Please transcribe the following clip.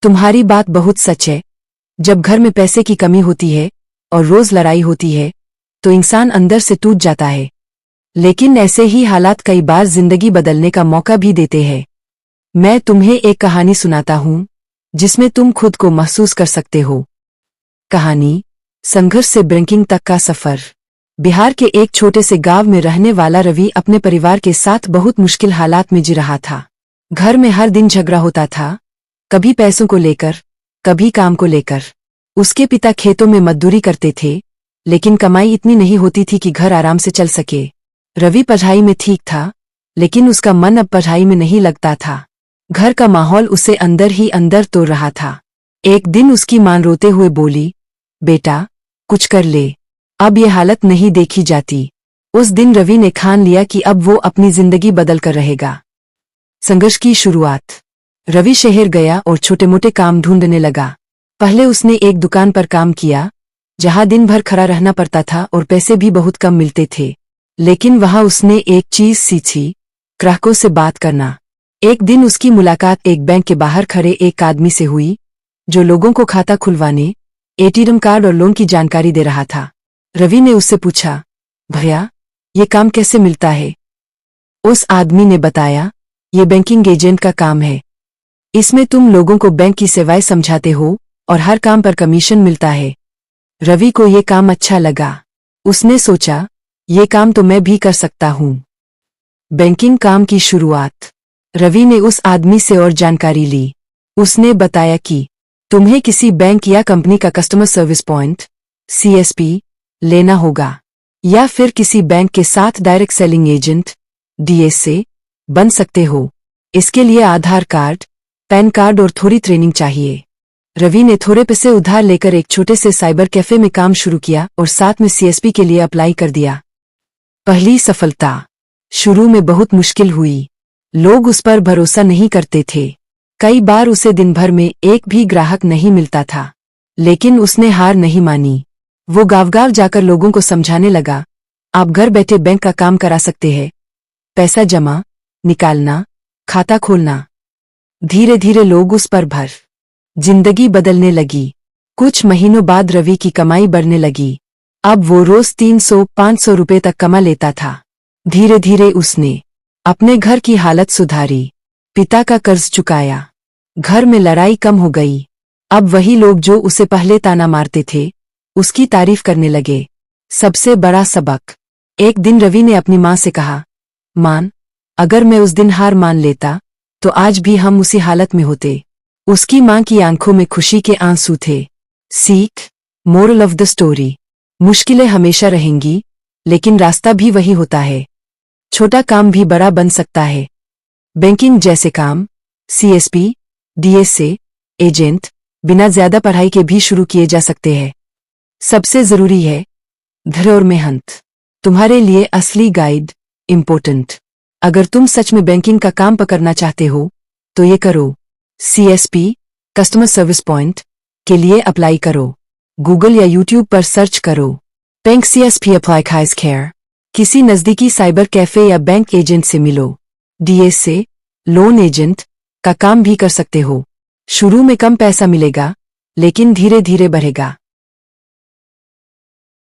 तुम्हारी बात बहुत सच है। जब घर में पैसे की कमी होती है और रोज लड़ाई होती है तो इंसान अंदर से टूट जाता है। लेकिन ऐसे ही हालात कई बार जिंदगी बदलने का मौका भी देते हैं। मैं तुम्हें एक कहानी सुनाता हूं जिसमें तुम खुद को महसूस कर सकते हो। कहानी, संघर्ष से बैंकिंग तक का सफर। बिहार के एक छोटे से गांव में रहने वाला रवि अपने परिवार के साथ बहुत मुश्किल हालात में जी रहा था। घर में हर दिन झगड़ा होता था, कभी पैसों को लेकर, कभी काम को लेकर। उसके पिता खेतों में मजदूरी करते थे, लेकिन कमाई इतनी नहीं होती थी कि घर आराम से चल सके। रवि पढ़ाई में ठीक था, लेकिन उसका मन अब पढ़ाई में नहीं लगता था। घर का माहौल उसे अंदर ही अंदर तोड़ रहा था। एक दिन उसकी मां रोते हुए बोली, बेटा, कुछ कर ले, अब ये हालत नहीं देखी जाती। उस दिन रवि ने ठान लिया कि अब वो अपनी जिंदगी बदल कर रहेगा। संघर्ष की शुरुआत। रवि शहर गया और छोटे मोटे काम ढूंढने लगा। पहले उसने एक दुकान पर काम किया, जहां दिन भर खड़ा रहना पड़ता था और पैसे भी बहुत कम मिलते थे। लेकिन वहां उसने एक चीज सीखी, ग्राहकों से बात करना। एक दिन उसकी मुलाकात एक बैंक के बाहर खड़े एक आदमी से हुई, जो लोगों को खाता खुलवाने, एटीएम कार्ड और लोन की जानकारी दे रहा था। रवि ने उससे पूछा, भैया, ये काम कैसे मिलता है? उस आदमी ने बताया, ये बैंकिंग एजेंट का काम है। इसमें तुम लोगों को बैंक की सेवाएं समझाते हो और हर काम पर कमीशन मिलता है। रवि को ये काम अच्छा लगा। उसने सोचा, ये काम तो मैं भी कर सकता हूँ। बैंकिंग काम की शुरुआत। रवि ने उस आदमी से और जानकारी ली। उसने बताया कि तुम्हें किसी बैंक या कंपनी का कस्टमर सर्विस पॉइंट (CSP) लेना होगा, या फिर किसी बैंक के साथ डायरेक्ट सेलिंग एजेंट (DSA) बन सकते हो। इसके लिए आधार कार्ड, पैन कार्ड और थोड़ी ट्रेनिंग चाहिए। रवि ने थोड़े पैसे उधार लेकर एक छोटे से साइबर कैफे में काम शुरू किया और साथ में CSP के लिए अप्लाई कर दिया। पहली सफलता। शुरू में बहुत मुश्किल हुई। लोग उस पर भरोसा नहीं करते थे। कई बार उसे दिन भर में एक भी ग्राहक नहीं मिलता था। लेकिन उसने हार नहीं मानी। वो गांव-गांव जाकर लोगों को समझाने लगा, आप घर बैठे बैंक का काम करा सकते हैं। पैसा जमा, निकालना, खाता खोलना। धीरे धीरे लोग उस पर भर। जिंदगी बदलने लगी। कुछ महीनों बाद रवि की कमाई बढ़ने लगी। अब वो रोज 300-500 रुपए तक कमा लेता था। धीरे धीरे उसने अपने घर की हालत सुधारी, पिता का कर्ज चुकाया, घर में लड़ाई कम हो गई। अब वही लोग जो उसे पहले ताना मारते थे, उसकी तारीफ करने लगे। सबसे बड़ा सबक। एक दिन रवि ने अपनी मां से कहा, मां, अगर मैं उस दिन हार मान लेता तो आज भी हम उसी हालत में होते। उसकी मां की आंखों में खुशी के आंसू थे। सीख, मोरल ऑफ द स्टोरी। मुश्किलें हमेशा रहेंगी, लेकिन रास्ता भी वही होता है। छोटा काम भी बड़ा बन सकता है। बैंकिंग जैसे काम, CSP, DSA, एजेंट, बिना ज्यादा पढ़ाई के भी शुरू किए जा सकते हैं। सबसे जरूरी है धैर्य और मेहनत। तुम्हारे लिए असली गाइड इम्पोर्टेंट। अगर तुम सच में बैंकिंग का काम पकड़ना चाहते हो तो ये करो। CSP, कस्टमर सर्विस पॉइंट के लिए अप्लाई करो। गूगल या YouTube पर सर्च करो, बैंक CSP अप्लाई खाइस केयर। किसी नजदीकी साइबर कैफे या बैंक एजेंट से मिलो। DSA, लोन एजेंट का काम भी कर सकते हो। शुरू में कम पैसा मिलेगा, लेकिन धीरे धीरे बढ़ेगा।